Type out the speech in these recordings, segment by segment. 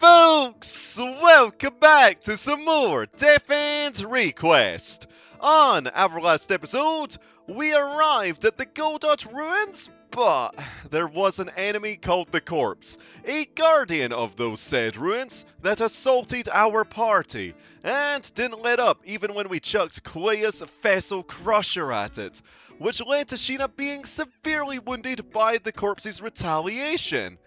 folks! Welcome back to some more Defense Request. On our last episode, we arrived at the Goldot Ruins, but there was an enemy called the Corpse, a guardian of those said ruins that assaulted our party, and didn't let up even when we chucked Quaya's Vessel Crusher at it, which led to Shina being severely wounded by the Corpse's retaliation.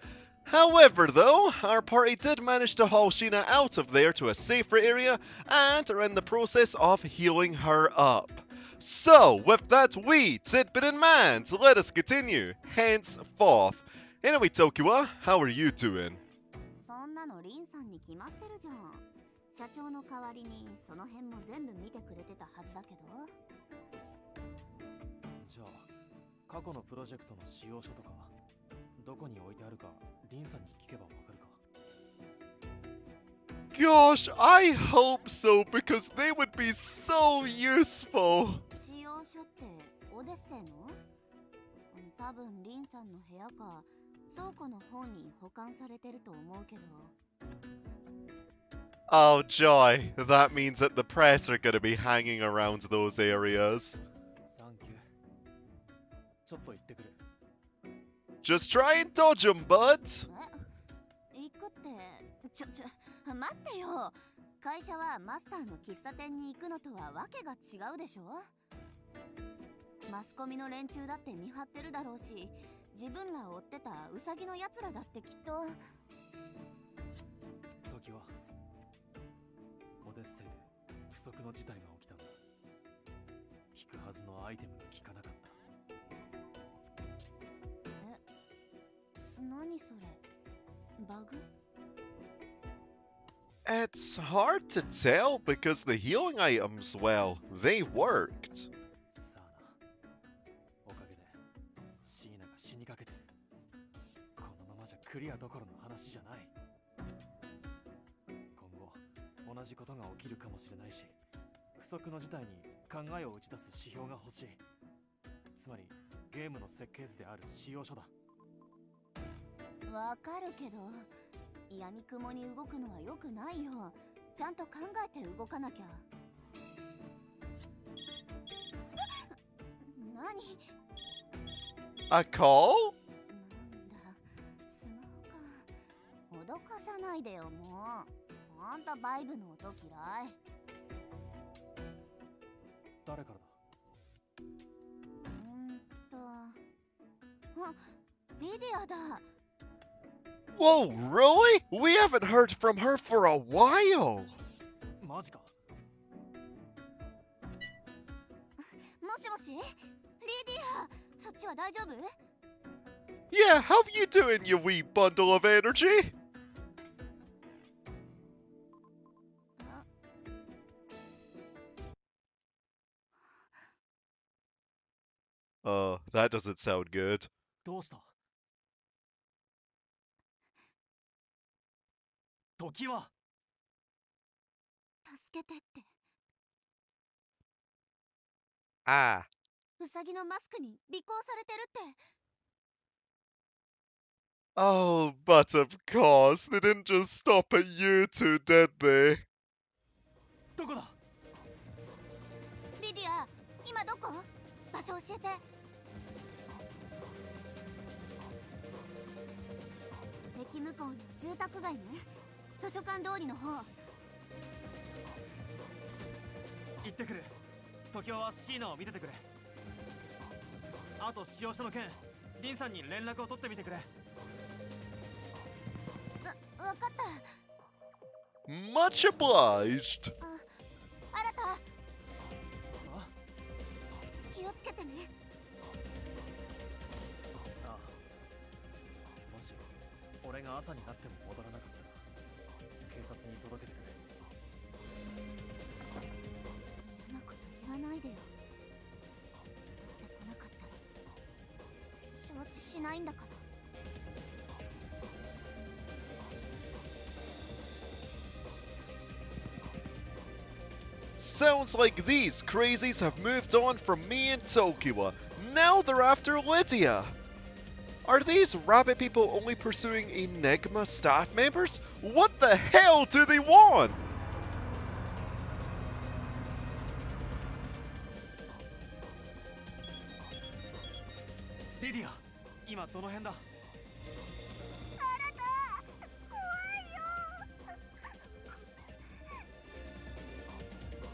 However, though, our party did manage to haul Shina out of there to a safer area and are in the process of healing her up. So, with that wee tidbit in mind, let us continue henceforth. Anyway, Tokiwa, how are you doing? そんなのリンさんに決まってるじゃん。社長の代わりにその辺も全部見てくれてたはずだけど。じゃあ、過去のプロジェクトの使用書とかどこに置いてあるかリンさんに聞けばわかるか。 Gosh, I hope so because they would be so useful. 使用書ってオデッセイの？多分リンさんの部屋か倉庫の方に保管されてると思うけど。Oh joy, that means that the press are gonna be hanging around those areas. サンキュー。ちょっと行ってくる。 Just try and dodge them, bud. 行くって待ってよ。会社はマスターの喫茶店に行くのとはわけが違うでしょ。マスコミの連中だって見張ってるだろうし、自分らを追ってたウサギのやつらだってきっと。時はオデッセイで不測の事態が起きたんだ。効くはずのアイテムが効かなかった。何それ？バグ？ It's hard to tell because the healing items, well, they worked. さあな。おかげでシーナが死にかけてる。このままじゃクリアどころの話じゃない。今後同じことが起きるかもしれないし、不測の事態に考えを打ち出す指標が欲しい。つまりゲームの設計図である使用書だ。わかるけど、闇雲に動くのは良くないよ。ちゃんと考えて動かなきゃ。何？ A call? なんだ、スマホか。脅かさないでよ、もう。あんたバイブの音嫌い。誰からだ？あ、リディアだ。 Whoa, really? We haven't heard from her for a while. マジか。もしもし？リディア、そっちは大丈夫？ Yeah, how you doing, you wee bundle of energy? That doesn't sound good. どうした？時は助けてって。 Ah. ウサギのマスクに尾行されてるって。 Oh, but of course, they didn't just stop at you two, did they? どこだ？リディア、今どこ？場所教えて。駅向こうの住宅街ね。図書館通りの方。行ってくる。時はシーナを見ててくれ。あと使用書の件、リンさんに連絡を取ってみてくれ。わかった。 Much obliged. あらた、あ？気をつけてね。ああ。もし俺が朝になっても戻らなかったら警察に届けてくれ。嫌なこと言わないでよ。取ってこなかったら承知しないんだから。 Sounds like these crazies have moved on from me and Tokiwa. Now they're after Lydia. Are these rabbit people only pursuing Enigma staff members? What the hell do they want? Lydia、今どの辺だ？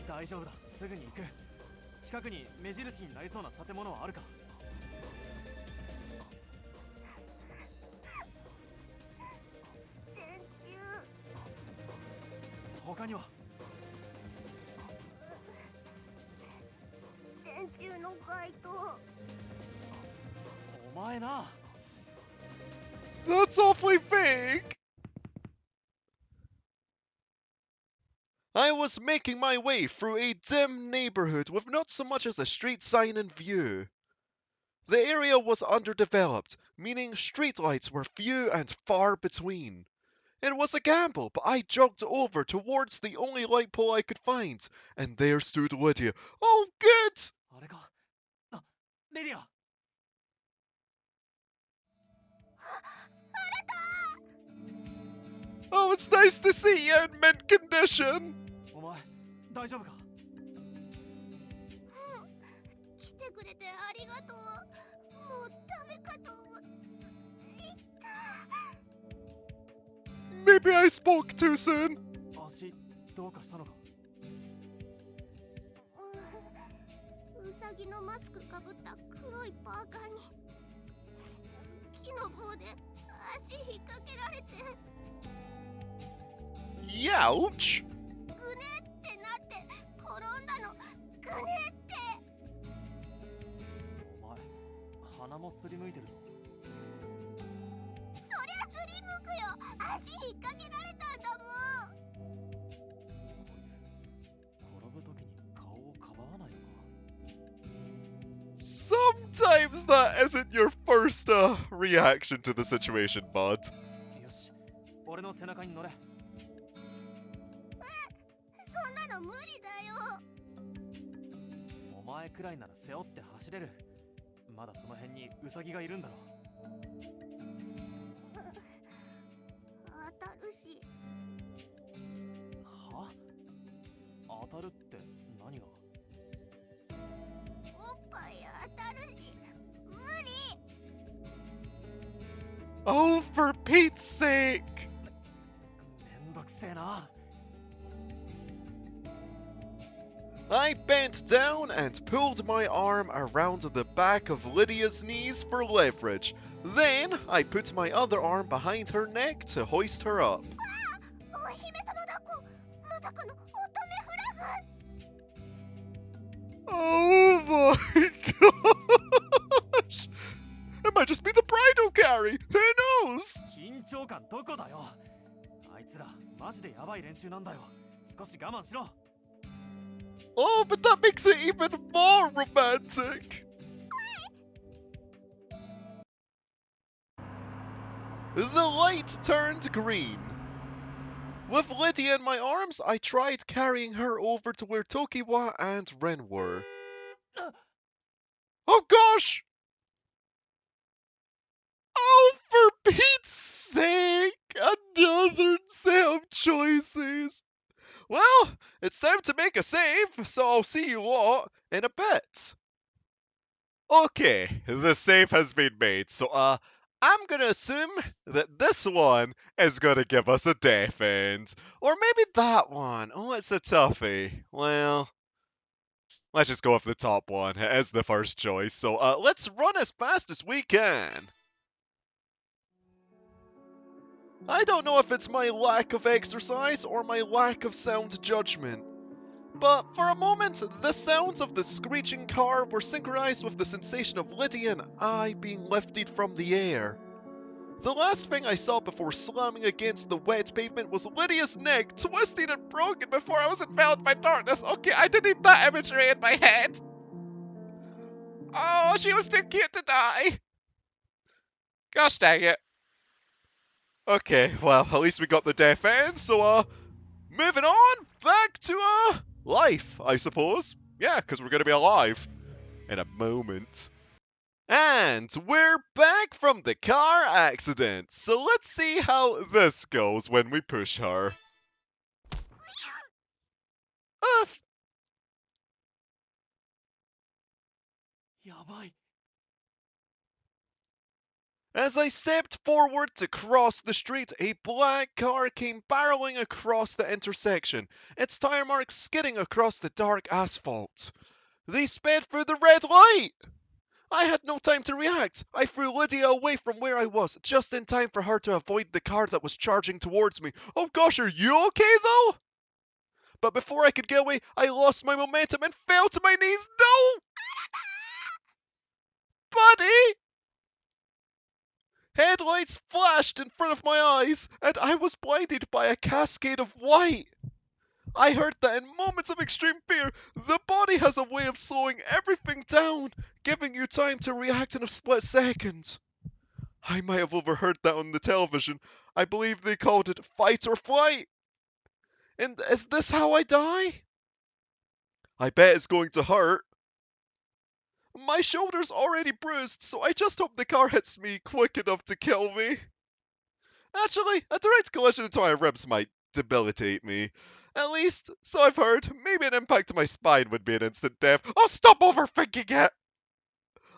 大丈夫だ、すぐに行く。近くに目印になりそうな建物はあるか？他には？電柱の街灯。お前な。That's awfully vague. I was making my way through a dim neighborhood with not so much as a street sign in view. The area was underdeveloped, meaning streetlights were few and far between. It was a gamble, but I jogged over towards the only light pole I could find, and there stood Lydia. Oh, good! あれか。あ、レディア。Oh, it's nice to see you in mint condition. お前、大丈夫か？来てくれてありがとう。もうダメかと思った。Maybe I spoke too soon. 足、どうかしたのか？うさぎのマスクかぶった黒いパーカーに木の棒で足引っ掛けられて。Youch! ぐねってなって転んだの。ぐねって。お前、鼻もすりむいてるぞ。そりゃすりむくよ。足引っ掛けられたんだもん。こいつ、転ぶときに顔をかばわないのか？ Sometimes that isn't your first reaction to the situation, bud. よし、俺の背中に乗れ。そんなの無理だよ。お前くらいなら背負って走れる。まだその辺にウサギがいるんだろ。当たるし。は？当たるって何が？おっぱい当たるし。無理。Oh, for Pete's sake! めんどくせえな。I bent down and pulled my arm around the back of Lydia's knees for leverage. Then I put my other arm behind her neck to hoist her up. お姫様抱っこ。まさかの乙女フラグ。Oh my gosh! It might just be the bridal carry! Who knows? 緊張感どこだよ。あいつらマジでヤバい連中なんだよ。少し我慢しろ。Oh, but that makes it even more romantic! The light turned green. With Lydia in my arms, I tried carrying her over to where Tokiwa and Ren were. Oh gosh! Oh, for Pete's sake! Another set of choices! Well, it's time to make a save, so I'll see you lot in a bit. Okay, the save has been made, so I'm gonna assume that this one is gonna give us a death end. Or maybe that one. Oh, it's a toughie. Well, let's just go with the top one. It is the first choice, so let's run as fast as we can. I don't know if it's my lack of exercise or my lack of sound judgment, but for a moment, the sounds of the screeching car were synchronized with the sensation of Lydia and I being lifted from the air. The last thing I saw before slamming against the wet pavement was Lydia's neck twisted and broken before I was enveloped by darkness. Okay, I didn't need that imagery in my head. Oh, she was too cute to die. Gosh dang it. Okay, well, at least we got the death end, so, moving on, back to, life, I suppose. Yeah, because we're going to be alive in a moment. And we're back from the car accident, so let's see how this goes when we push her. Oof! やばい。 As I stepped forward to cross the street, a black car came barreling across the intersection, its tire marks skidding across the dark asphalt. They sped through the red light! I had no time to react. I threw Lydia away from where I was, just in time for her to avoid the car that was charging towards me. Oh gosh, are you okay though? But before I could get away, I lost my momentum and fell to my knees. No! Buddy! Headlights flashed in front of my eyes, and I was blinded by a cascade of white. I heard that in moments of extreme fear, the body has a way of slowing everything down, giving you time to react in a split second. I might have overheard that on the television. I believe they called it fight or flight. And is this how I die? I bet it's going to hurt. My shoulder's already bruised, so I just hope the car hits me quick enough to kill me. Actually, a direct collision into my ribs might debilitate me. At least, so I've heard, maybe an impact to my spine would be an instant death. Oh, stop overthinking it!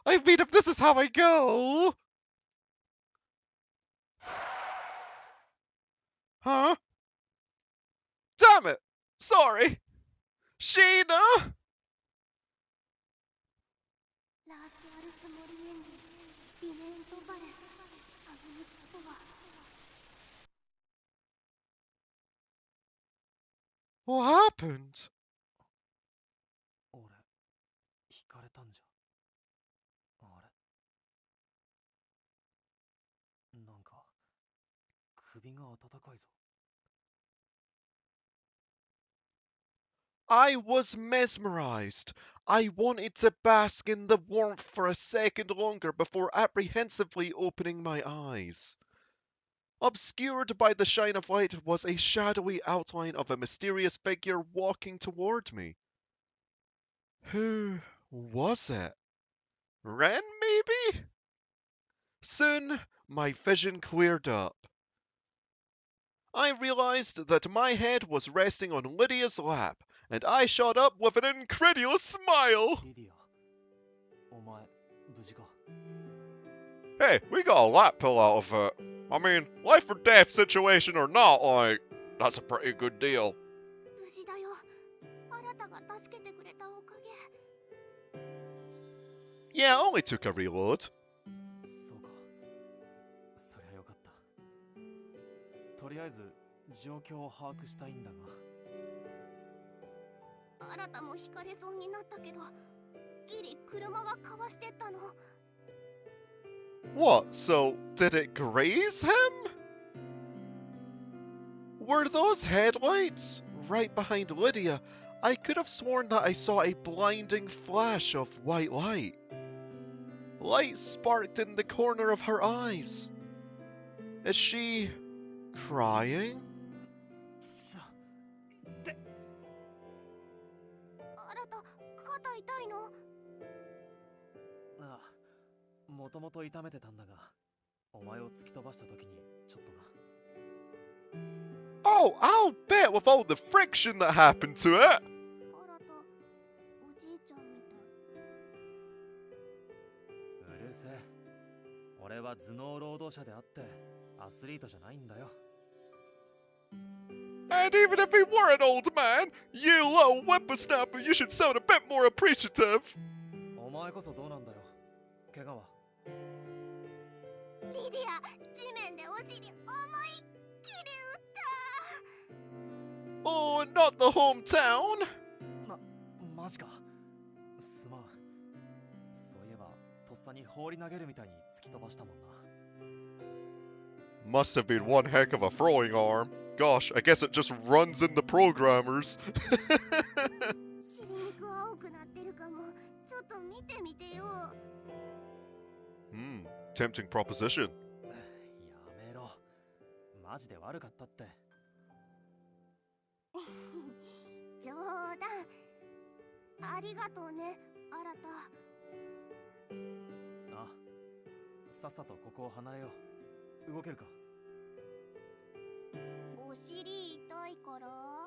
I mean, if this is how I go... Huh? Damn it! Sorry! Shina! What happened? 俺、引かれたんじゃ。あれなんか、首が温かいぞ。 I was mesmerized. I wanted to bask in the warmth for a second longer before apprehensively opening my eyes. Obscured by the shine of light was a shadowy outline of a mysterious figure walking toward me. Who was it? Ren, maybe? Soon, my vision cleared up. I realized that my head was resting on Lydia's lap, and I shot up with an incredulous smile. リディア、お前、無事か。 Hey, we got a lap pull out of it. I mean, life or death situation or not, like, that's a pretty good deal. 無事だよ。新たが助けてくれたおかげ。 Yeah, only took a reload. そうか。そりゃよかった。とりあえず、状況を把握したいんだが。新たも引かれそうになったけど、ギリ車がかわしてったの。 What, so did it graze him? Were those headlights? Right behind Lydia, I could have sworn that I saw a blinding flash of white light. Light sparked in the corner of her eyes. Is she crying? しゃ、って。新た、肩痛いの？ああ、もともと痛めてたんだが、お前を突き飛ばした時にちょっとな。 Oh, I'll bet with all the friction that happened to it. 新た、おじいちゃんみたい。うるせえ。俺は頭脳労働者であってアスリートじゃないんだよ。 And even if he were an old man, you little whippersnapper, you should sound a bit more appreciative. お前こそどうなんだよ。怪我は。 リディア、地面でお尻思いっきり打った。 Oh, not the hometown. マジか。すまん。そういえば、とっさに放り投げるみたいに突き飛ばしたもんな。 Must have been one heck of a throwing arm. Gosh, I guess it just runs in the programmers. 尻肉青くなってるかも。ちょっと見てみてよ。 Tempting proposition. やめろ。マジで悪かったって。冗談。ありがとうね、新た。あ、さっさとここを離れよう。動けるか？お尻痛いから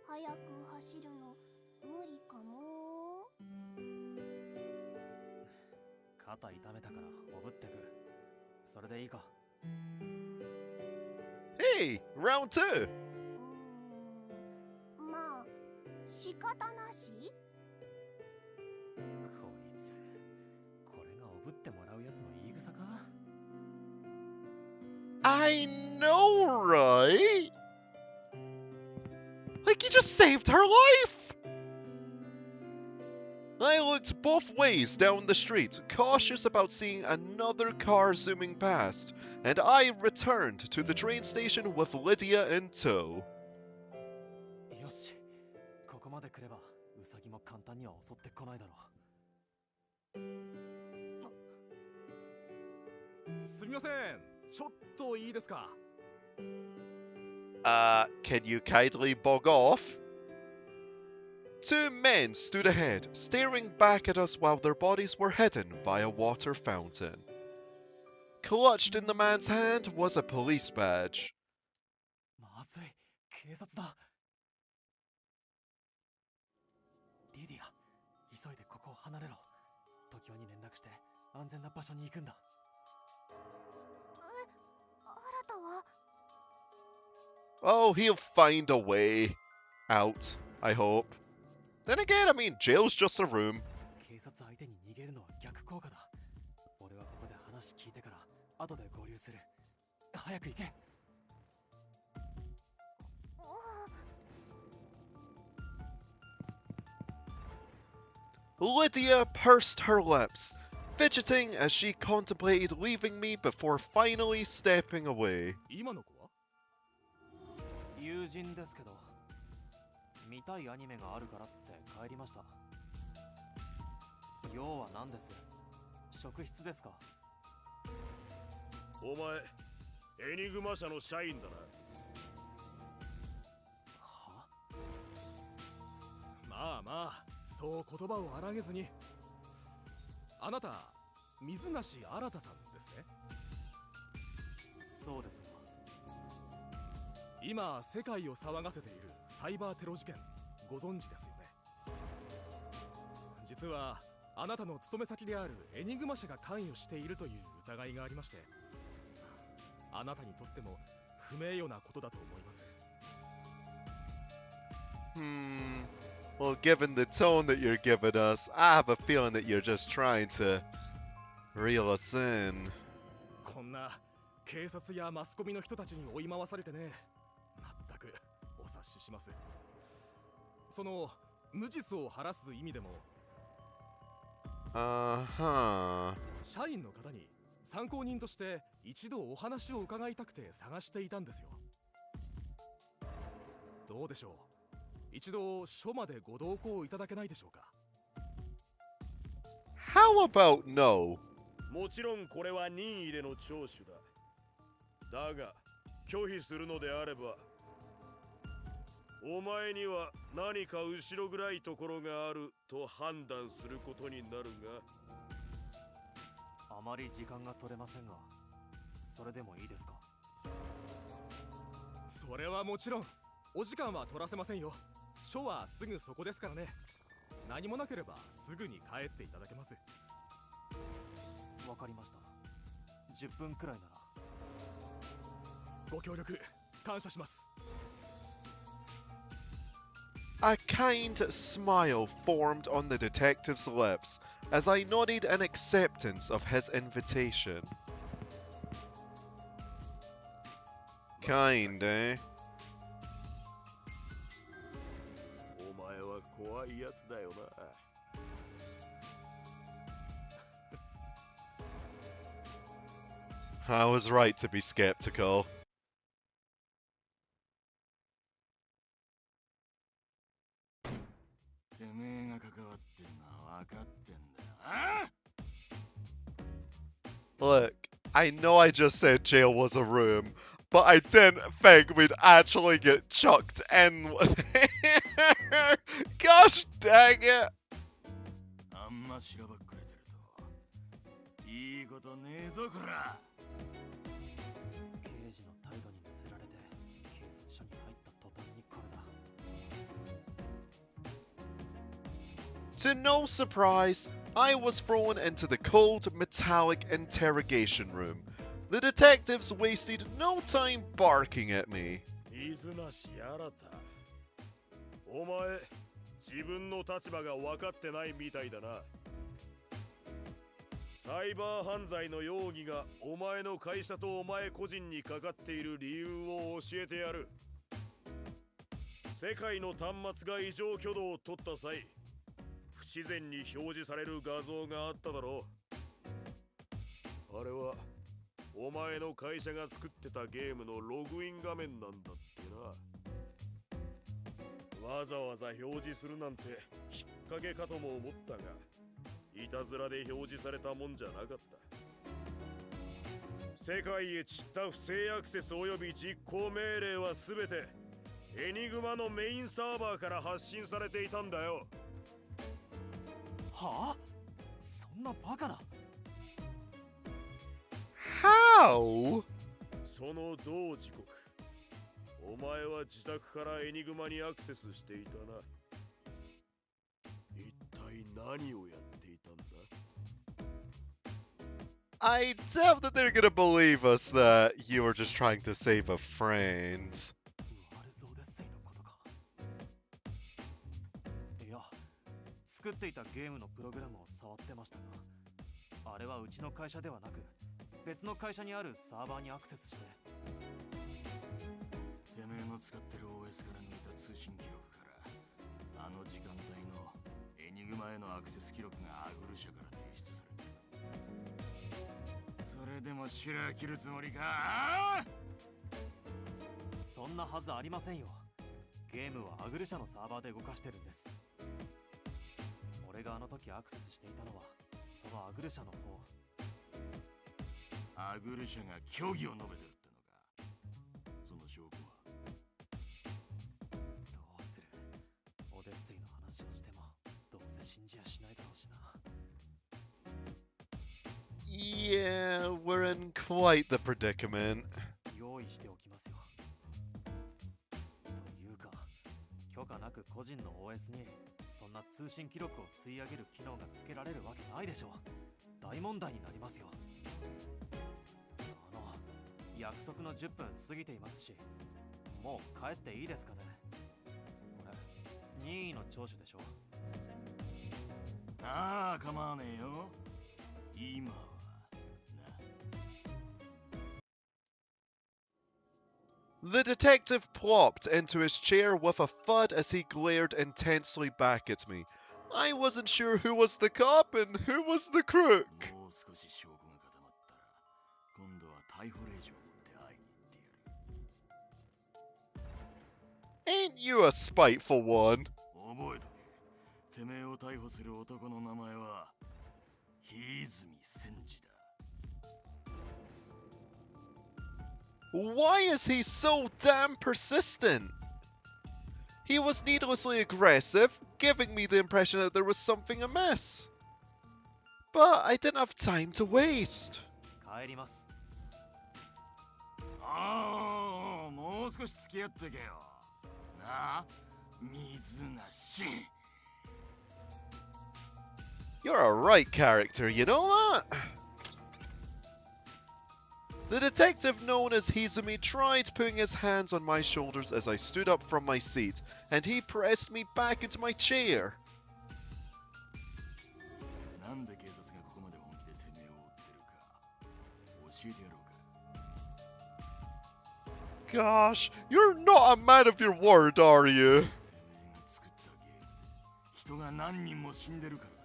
早く走るの無理かも。肩痛めたからおぶってく。それでいいか？ Hey, round two. まあ仕方なし。こいつ、これがおぶってもらうやつの言い草か？ I know, right? Like, you just saved her life! I looked both ways down the street, cautious about seeing another car zooming past, and I returned to the train station with Lydia in tow. よし、ここまで来ればウサギも簡単には襲ってこないだろう。すみません、ちょっといいですか？ Can you kindly bog off? Two men stood ahead, staring back at us while their bodies were hidden by a water fountain. Clutched in the man's hand was a police badge. まずい、警察だ。リディア、急いでここを離れろ。トキワに連絡して安全な場所に行くんだ。新たは Oh, he'll find a way out, I hope. Then again, I mean, jail's just a room. 警察相手に逃げるのは逆効果だ。俺はここで話聞いてから後で合流する。早く行け。Lydia pursed her lips, fidgeting as she contemplated leaving me before finally stepping away. 今の子は？友人ですけど、見たいアニメがあるからって帰りました。用は何です？職質ですか？お前、エニグマ社の社員だな。は？まあまあ、そう言葉を荒げずに。あなた、水梨新さんですね。そうですが。今、世界を騒がせているサイバーテロ事件、ご存知ですよね。実は、あなたの勤め先であるエニグマ社が関与しているという疑いがありまして、あなたにとっても不名誉なことだと思います。Well, given the tone that you're giving us, I have a feeling that you're just trying to reel us in. こんな警察やマスコミの人たちに追い回されてね、全くお察しします。その無実を晴らす意味でも、社員の方に参考人として一度お話を伺いたくて探していたんですよ。どうでしょう、一度署までご同行いただけないでしょうか。 How about no? もちろんこれは任意での聴取だ。だが拒否するのであれば、お前には何か後ろ暗いところがあると判断することになるが。あまり時間が取れませんが、それでもいいですか？それはもちろん、お時間は取らせませんよ。署はすぐそこですからね。何もなければすぐに帰っていただけます。わかりました。10分くらいなら。ご協力感謝します。A kind smile formed on the detective's lips as I nodded in acceptance of his invitation. Kind, eh? お前は怖いやつだよな。I was right to be skeptical. てめえが関わってんのは分かってんだよ。ああ Look, I know I just said jail was a room, but I didn't think we'd actually get chucked in with it. Gosh dang it! あんましらばっくれてるといいこことねえぞこら。刑事の態度に乗せられて警察署に入った途端にこれだ。To no surprise, I was thrown into the cold, metallic interrogation room. The detectives wasted no time barking at me. 水無し新た。お前、自分の立場が分かってないみたいだな。サイバー犯罪の容疑がお前の会社とお前個人にかかっている理由を教えてやる。世界の端末が異常挙動を取った際、不自然に表示される画像があっただろう。あれはお前の会社が作ってたゲームのログイン画面なんだってな。わざわざ表示するなんて引っ掛けかとも思ったが、いたずらで表示されたもんじゃなかった。世界へ散った不正アクセス及び実行命令は全てエニグマのメインサーバーから発信されていたんだよ。はあ？そんなバカな。How? その同時刻、お前は自宅からエニグマにアクセスしていたな。一体何をやっていたんだ？ I doubt that they're gonna believe us that you were just trying to save a friend. 悪そうですせいのことか。いや、作っていたゲームのプログラムを触ってましたが、あれはうちの会社ではなく別の会社にあるサーバーにアクセスして。てめえの使ってる OS から抜いた通信記録から、あの時間帯のエニグマへのアクセス記録がアグル社から提出されて、それでもシュラー切るつもりか？そんなはずありませんよ。ゲームはアグル社のサーバーで動かしてるんです。俺があの時アクセスしていたのはそのアグル社の方。アグル社が虚偽を述べてるってのか。その証拠はどうする？オデッセイの話をしてもどうせ信じやしないだろうしな。Yeah, we're in quite the predicament. 用意しておきますよ。というか、許可なく個人の OS にそんな通信記録を吸い上げる機能がつけられるわけないでしょう。大問題になりますよ。約束の10分過ぎていますし、もう帰っていいですかね。これ、任意の聴取でしょ。ああ、構わねえよ。今はな。The detective plopped into his chair with a thud as he glared intensely back at me. I wasn't sure who was the cop and who was the crook. もう少し証拠が固まったら、今度は逮捕令状を持って会いに行ってやる。 Ain't you a spiteful one? 覚えとけ。てめえを逮捕する男の名前は日泉千次だ。 Why is he so damn persistent? He was needlessly aggressive, giving me the impression that there was something amiss. But I didn't have time to waste. 帰ります。ああ、もう少し付き合ってけよ。なあ、水なし。You're a right character, you know that? The detective known as Hizumi tried putting his hands on my shoulders as I stood up from my seat, and he pressed me back into my chair. なんで警察がここまで本気でてめえを追ってるか教えてやろうか。 Gosh, you're not a man of your word, are you? てめえが作ったゲームで人が何人も死んでるからだよ。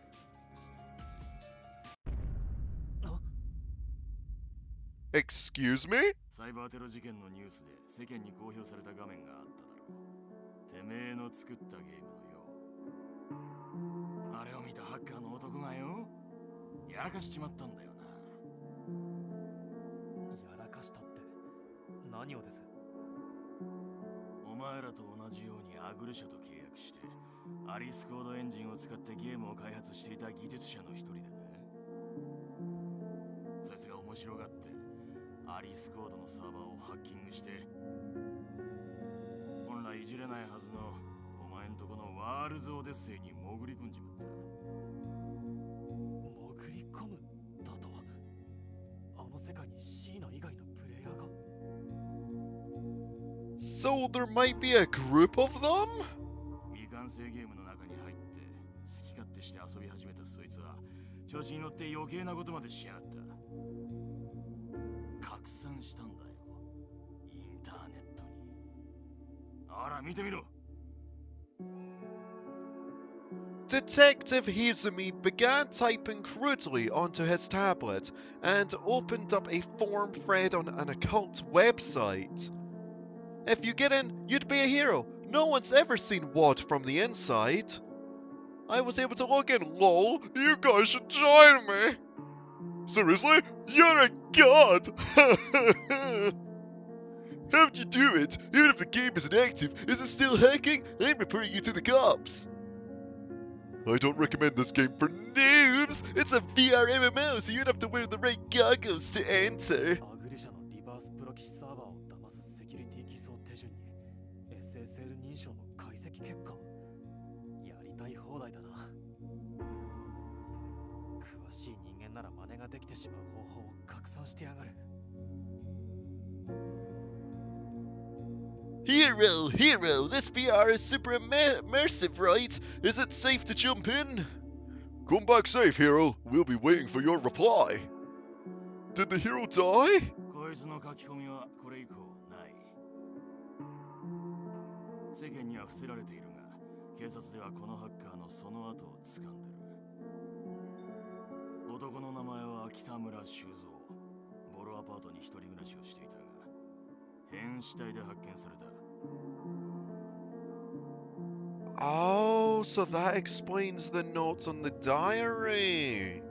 Excuse me? サイバーテロ事件のニュースで世間に公表された画面があっただろう。てめえの作ったゲームのよ。あれを見たハッカーの男がよ、やらかしちまったんだよな。やらかしたって何をです？お前らと同じようにアグル社と契約してアリスコードエンジンを使ってゲームを開発していた技術者の一人でね。面白がってアリスコードのサーバーをハッキングして、本来いじれないはずのお前んとこのワールズオデッセイに潜り込んじまった。潜り込むだと、あの世界にシーナ以外のプレイヤーが。 So there might be a group of them? 未完成ゲームの中に入って好き勝手して遊び始めたそいつは調子に乗って余計なことまでしやがった。拡散したんだよ、インターネットに。ほら見てみろ。Detective Hizumi began typing crudely onto his tablet and opened up a forum thread on an occult website. If you get in, you'd be a hero. No one's ever seen WOD from the inside. I was able to log in, lol. You guys should join me. Seriously? You're a god! How'd you do it? Even if the game isn't active, is it still hacking? I'm reporting you to the cops. I don't recommend this game for noobs. It's a VR MMO, so you'd have to wear the right goggles to enter. アグリ社のリバースプロキシサーバーを騙すセキュリティ偽装手順に SSL 認証の解析結果。やりたい放題だな。詳しい人間なら真似ができてしまう方法を拡散してやがる。Hero, this VR is super immersive, right? Is it safe to jump in? Come back safe, Hero. We'll be waiting for your reply. Did the hero die? こいつの書き込みはこれ以降ない。世間には伏せられているが、警察ではこのハッカーのその後を掴んでる。男の名前は北村修造。ボロアパートに一人暮らしをしていたが、変死体で発見された。Oh, so that explains the notes on the diary.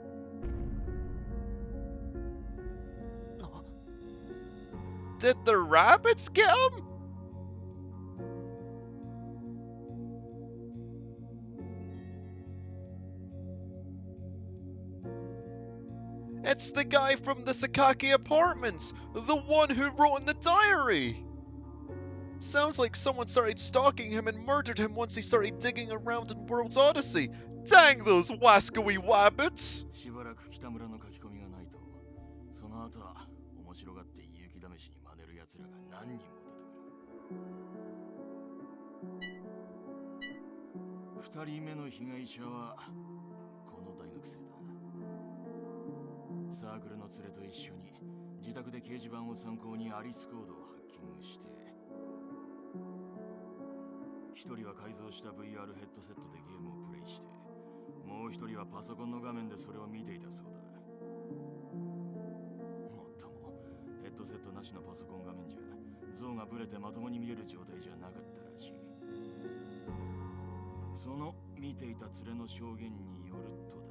Did the rabbits get him? It's the guy from the Sakaki apartments, the one who wrote in the diary. Sounds like someone started stalking him and murdered him once he started digging around in World's Odyssey. Dang those wascally wabbits! しばらく北村の書き込みがないと、その後は面白がって勇気試しに真似る奴らが何人も出てくる。二人目の被害者はこの大学生だ。サークルの連れと一緒に自宅で掲示板を参考にアリスコードをハッキングして、一人は改造した VR ヘッドセットでゲームをプレイして、もう一人はパソコンの画面でそれを見ていたそうだ。もっともヘッドセットなしのパソコン画面じゃ像がブレてまともに見れる状態じゃなかったらしい。その見ていた連れの証言によるとだ。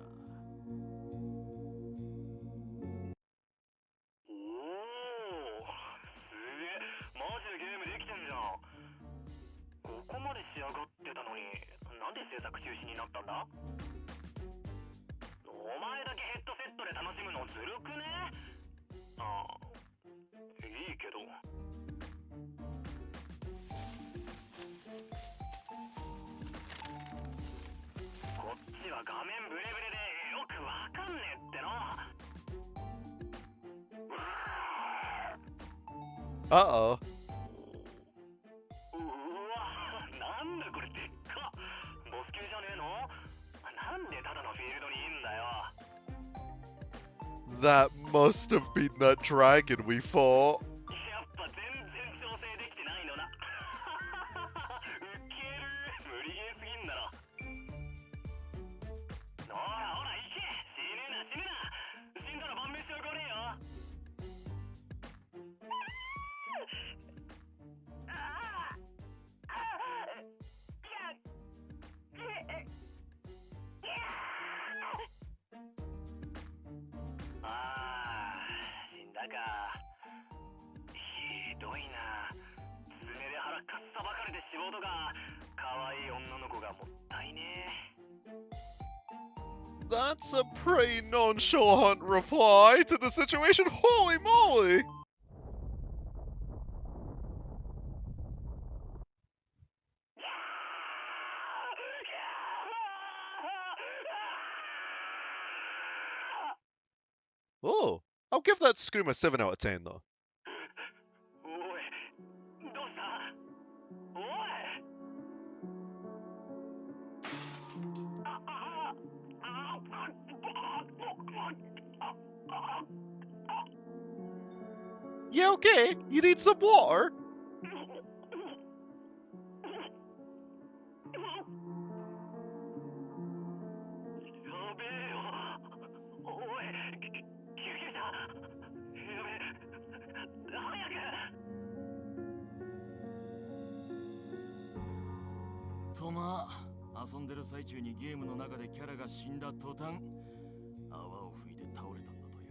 おお、すげえ、マジでゲームできてんじゃん。ここまで仕上がってたのに、なんで制作中止になったんだ？お前だけヘッドセットで楽しむのずるくね？ああ、いいけど。こっちは画面ブレブレでよくわかんねえっての。Uh-oh. うわ、なんだこれでっか。ボス級じゃねえの？なんでただのフィールドにいんだよ。That must have been that dragon we fought. やっぱ全然調整できてないのな。ウケる。無理ゲーすぎんだろ。ほらほら行け。死ねえな死ねえな。死んだら晩飯は来ねえよ。死んだか。ひどいな。爪で腹かっさばかれて死亡とか。可愛い女の子がもったいねえ。That's a pretty nonchalant reply to the situation. Holy moly! Oh, I'll give that scream a 7 out of 10 though. おい、どうした？おい。You okay? You need some water? Toma, 遊んでる最中にゲームの中でキャラが死んだ途端、泡を吹いて倒れたんだとよ。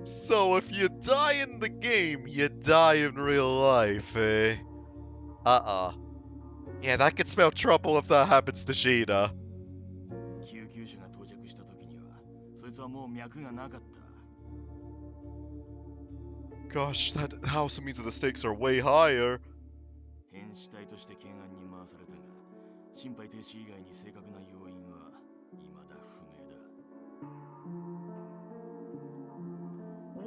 So if you die in the game, you die in real life, eh? Yeah, that could spell trouble if that happens to Shina. 救急車が到着した時には、そいつはもう脈がなかった。Gosh, that also means that the stakes are way higher. 変死体として検案に回されたが、心肺停止以外に正確な要因は未だ不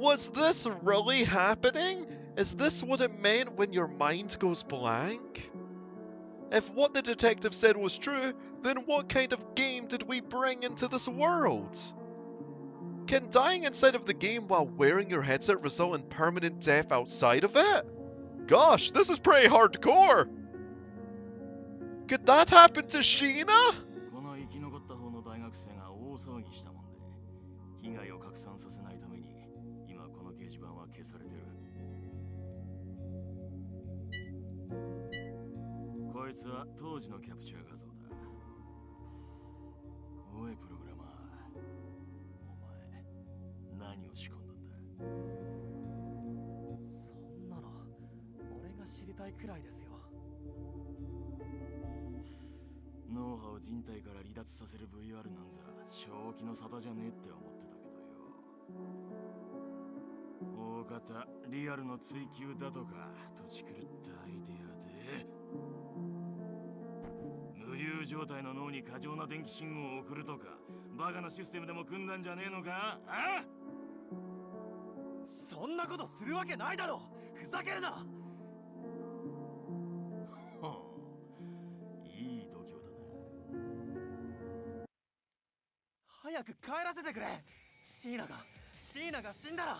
明だ。Was this really happening? Is this what it meant when your mind goes blank? If what the detective said was true, then what kind of game did we bring into this world? Can dying inside of the game while wearing your headset result in permanent death outside of it? Gosh, this is pretty hardcore! Could that happen to Shina? この生き残った方の大学生が大騒ぎしたもんで、被害を拡散させないために、今この掲示板は消されてる。こいつは当時のキャプチャー画像だ。おいプログラマー、お前何を仕込んだんだ？そんなの俺が知りたいくらいですよ。脳波を人体から離脱させる VR なんざ正気の沙汰じゃねえって思ってたけどよ。大方リアルの追求だとか土地狂ったアイデアで無有状態の脳に過剰な電気信号を送るとかバカなシステムでも組んだんじゃねえのか？あ？そんなことするわけないだろ。ふざけるな。いい度胸だな。早く帰らせてくれ。シーナが死んだら。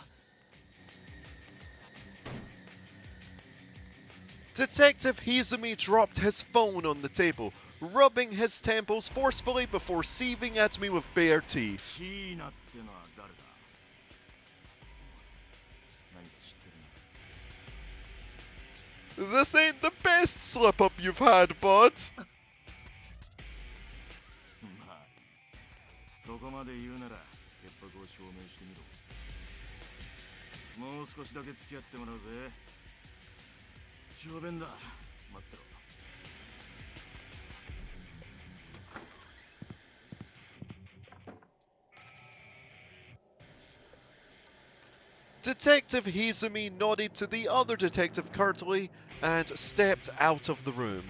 Detective Hizumi dropped his phone on the table, rubbing his temples forcefully before seething at me with bare teeth. シーナってのは誰だ？何か知ってるな。 This ain't the best slip up you've had, bud. まあ、そこまで言うなら潔白を証明してみろ。もう少しだけ付き合ってもらうぜ。小便だ。待ってろ。Detective Hizumi nodded to the other detective curtly and stepped out of the room.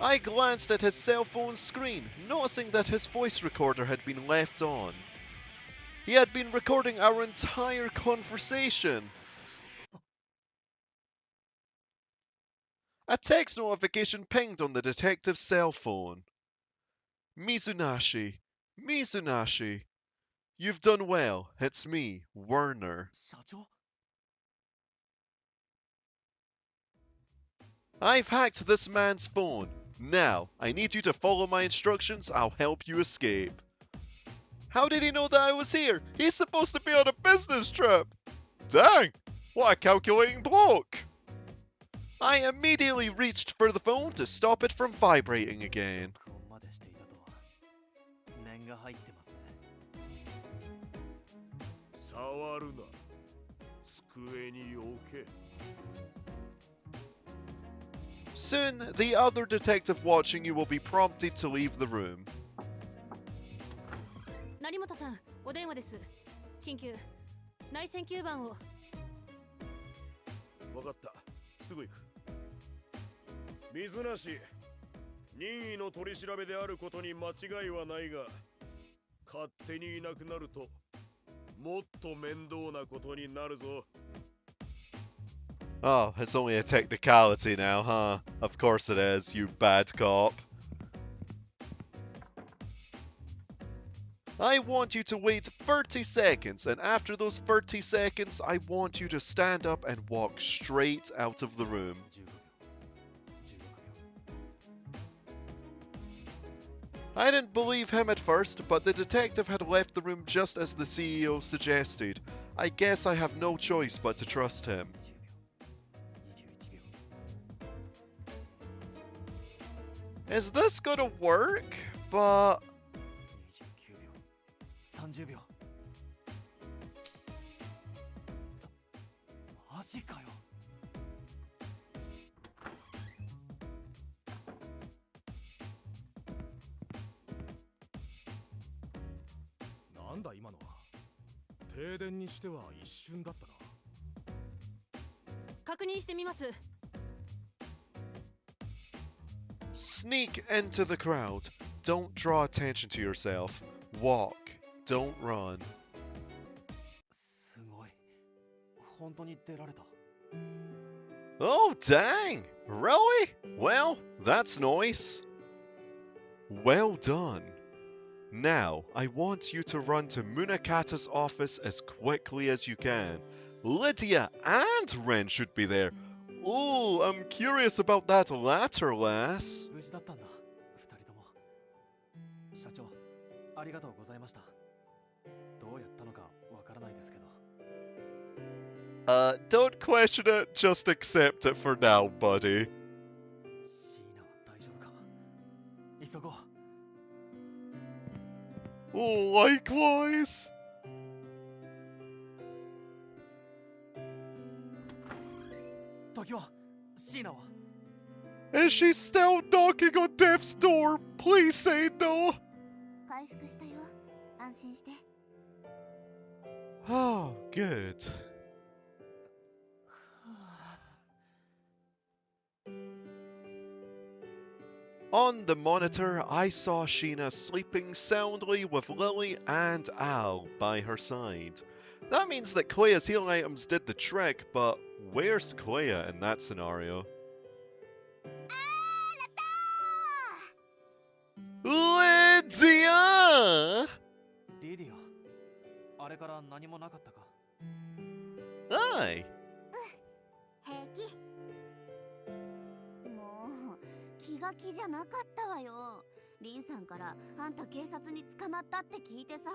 I glanced at his cell phone screen, noticing that his voice recorder had been left on. He had been recording our entire conversation. A text notification pinged on the detective's cell phone. Mizunashi. You've done well. It's me, Werner. 社長。I've hacked this man's phone. Now, I need you to follow my instructions. I'll help you escape. How did he know that I was here? He's supposed to be on a business trip. Dang, what a calculating bloke. I immediately reached for the phone to stop it from vibrating again. ここまでしていたとは。念が入ってますね。触るな。机に置け。Soon, the other detective watching you will be prompted to leave the room. 緊急内線9番を。分かった。すぐ行く。水なし任意の取り調べであることに間違いはないが、勝手にいなくなるともっと面倒なことになるぞ。 Oh, it's only a technicality now, huh? Of course it is, you bad cop. I want you to wait 30 seconds, and after those 30 seconds, I want you to stand up and walk straight out of the room. 15 秒 16 秒 I didn't believe him at first, but the detective had left the room just as the CEO suggested. I guess I have no choice but to trust him. 20 秒 21 秒 Is this gonna work? But... 29秒 30秒。マジかよ。なんだ今のは。停電にしては一瞬だったな。確認してみます。 Sneak into the crowd. Don't draw attention to yourself. Walk. Don't run. すごい。本当に出られた。 Oh, dang! Really? Well, that's nice. Well done. Now, I want you to run to Munakata's office as quickly as you can. Lydia and Ren should be there. Oh, I'm curious about that latter, lass. 無事だったんだ。二人とも。社長、ありがとうございました。どうやったのかわからないですけど。Don't question it, just accept it for now, buddy. シーナは大丈夫か。急ごう。 Oh, likewise. 時は、シーナは。 Is she still knocking on Dev's door? Please say no. 回復したよ。安心して。 Oh, good. On the monitor, I saw Shina sleeping soundly with Lily and Al by her side. That means that Klea's healing items did the trick, but where's Klea in that scenario? Lydia! リディア、あれから何もなかったか。 Hi. 平気。もう気が気じゃなかったわよ。リンさんからあんた警察に捕まったって聞いてさ。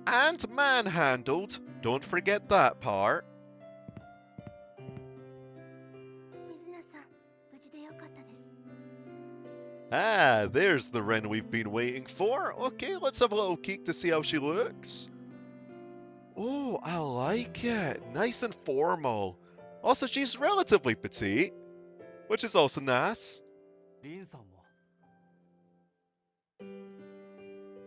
And manhandled. Don't forget that part. 水菜さん、無事でよかったです。 Ah, there's the Ren we've been waiting for. Okay, let's have a little peek to see how she looks. Oh, I like it. Nice and formal. Also, she's relatively petite, which is also nice. リンさんも。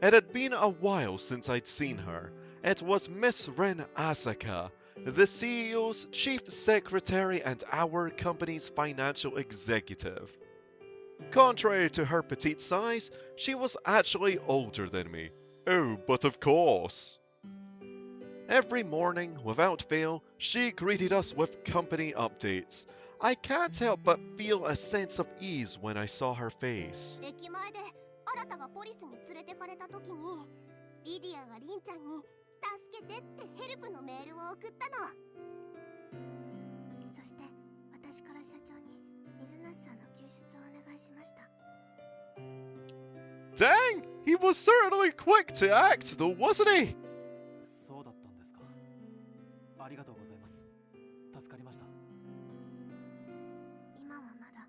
It had been a while since I'd seen her. It was Miss Ren Asaka, the CEO's chief secretary and our company's financial executive. Contrary to her petite size, she was actually older than me. Oh, but of course. Every morning, without fail, she greeted us with company updates. I can't help but feel a sense of ease when I saw her face. 駅前で新たがポリスに連れてかれた時に、リディアがリンちゃんに助けてってヘルプのメールを送ったの。そして私から社長に水梨さんの救出をお願いしました。 Dang! He was certainly quick to act, though, wasn't he? そうだったんですか。ありがとうございます。助かりました。 今はまだ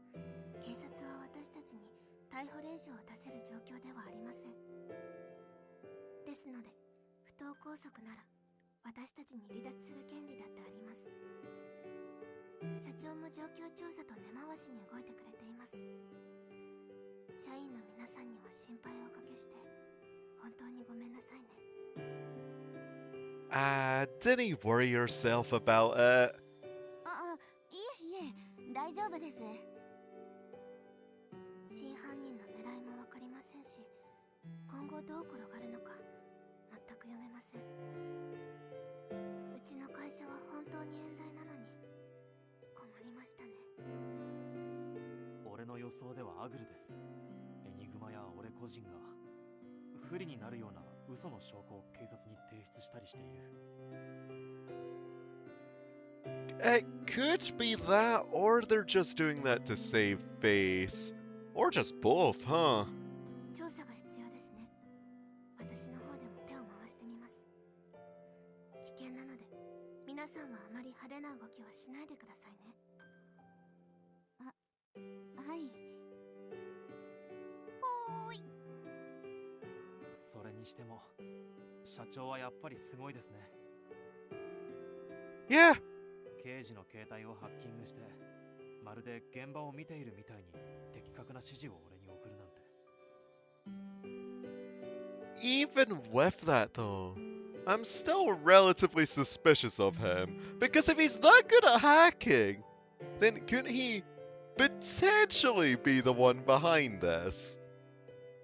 警察は私たちに逮捕令状を出せる状況ではありません。ですので、不当拘束なら私たちに離脱する権利だってあります。社長も状況調査と根回しに動いてくれています。社員の皆さんには心配をおかけして本当にごめんなさいね。Didn't you worry yourself about it? いえいえ、大丈夫です。真犯人の狙いもわかりませんし、今後どう転がるのか全く読めません。うちの会社は本当に冤罪なのに困りましたね。俺の予想ではアグルです。エニグマや俺個人が不利になるような嘘の証拠を警察に提出したりしている。It could be that, or they're just doing that to save face. Or just both, huh? 調査が必要ですね。私の方でも手を回してみます。危険なので、皆さんはあまり派手な動きはしないでくださいね。はい。おーい。それにしても、社長はやっぱりすごいですね。Yeah. 刑事の携帯をハッキングして、まるで現場を見ているみたいに的確な指示を俺に送るなんて。Even with that, though, I'm still relatively suspicious of him. Because if he's that good at hacking, then couldn't he potentially be the one behind this?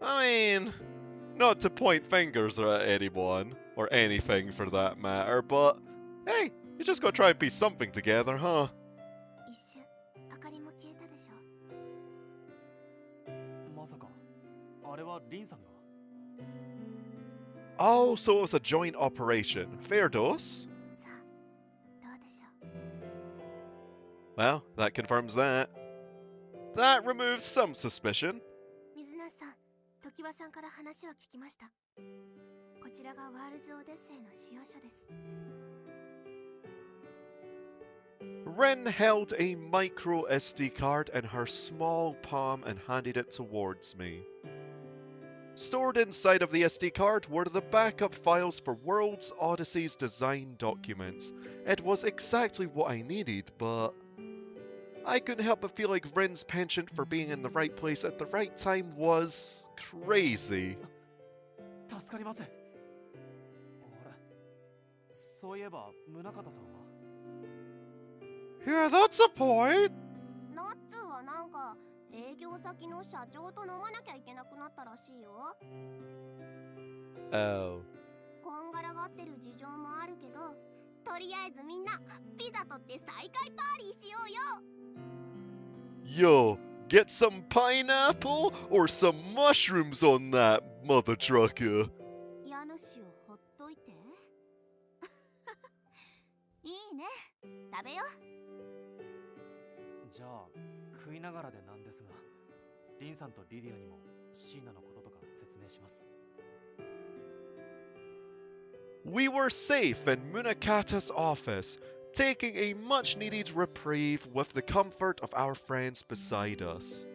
I mean, not to point fingers at anyone, or anything for that matter, but hey, you just gotta try and piece something together, huh? 一瞬、明かりも消えたでしょ。まさか、あれはリンさんが。Oh, so it was a joint operation. Fair dose? さあ、どうでしょう。Well, that confirms that. That removes some suspicion. 水梨さん、常盤さんから話は聞きました。こちらがワールズ・オデッセイの使用書です。Ren held a micro SD card in her small palm and handed it towards me. Stored inside of the SD card were the backup files for World's Odyssey's design documents. It was exactly what I needed, but I couldn't help but feel like Ren's penchant for being in the right place at the right time was crazy. 助かります。あれ、そういえば宗像さんは。Yeah, that's a point. ナッツはなんか営業先の社長と飲まなきゃいけなくなったらしいよ。Oh. こんがらがってる事情もあるけど、とりあえずみんなピザ取って再会パーリーしようよ。 Yo, get some pineapple or some mushrooms on that, mother trucker. 家主をほっといて。いいね。食べよう。じゃあ食いながらでなんですが、リンさんとリディアにもシーナのこととか説明します。We were safe in Munakata's office, taking a much-needed reprieve with the comfort of our friends beside us.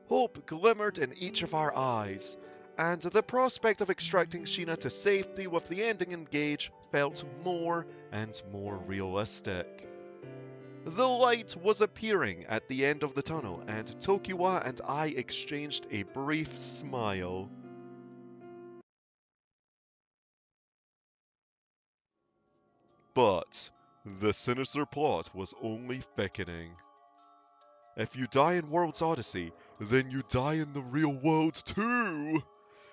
Hope glimmered in each of our eyes, and the prospect of extracting Shina to safety with the ending engage felt more and more realistic. The light was appearing at the end of the tunnel, and Tokiwa and I exchanged a brief smile. But the sinister plot was only thickening. If you die in World's Odyssey, then you die in the real world too!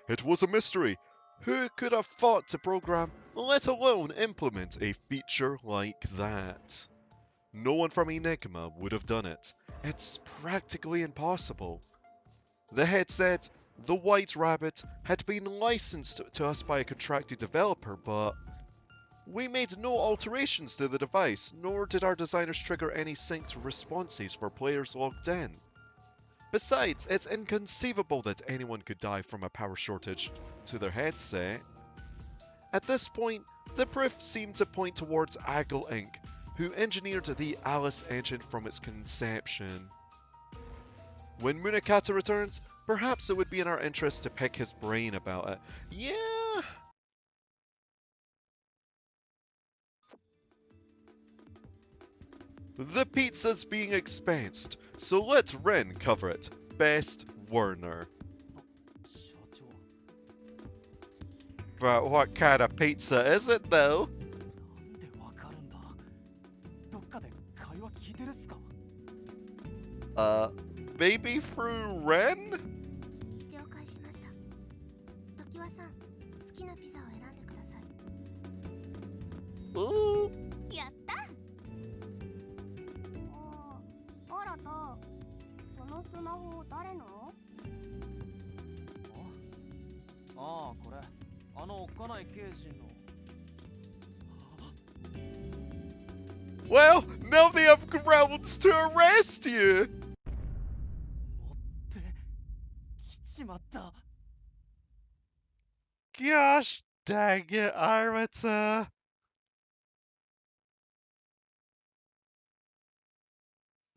It was a mystery. Who could have thought to program, let alone implement, a feature like that? No one from Enigma would have done it. It's practically impossible. The headset, the White Rabbit, had been licensed to us by a contracted developer, but we made no alterations to the device, nor did our designers trigger any synced responses for players logged in. Besides, it's inconceivable that anyone could die from a power shortage to their headset. At this point, the proof seemed to point towards Aggle Inc., who engineered the Alice engine from its conception. When Munakata returns, perhaps it would be in our interest to pick his brain about it. Yeah. The pizza's being expensed, so let Ren cover it. Best Werner. 社長。But what kind of pizza is it, though? なんでわかるんだ。どっかで会話聞いてるっすか。Maybe through Ren? 了解しました。常盤さん、好きなピザを選んでください。 Ooh. やった。あらた、そのスマホ誰の？ああ、これおっかない刑事の。 Well, now they have grounds to arrest you! 持ってきちまった。 Gosh dang it, Arata.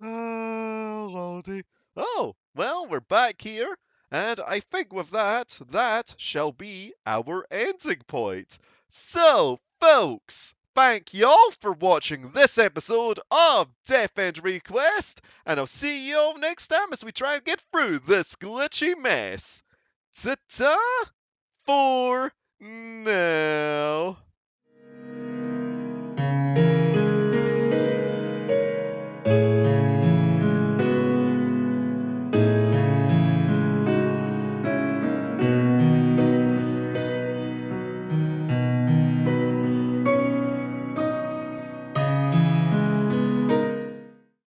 Oh, lordy. Oh, well, we're back here. And I think with that, that shall be our ending point. So, folks, thank y'all for watching this episode of Death End Request, and I'll see y'all next time as we try and get through this glitchy mess. Ta-ta for now.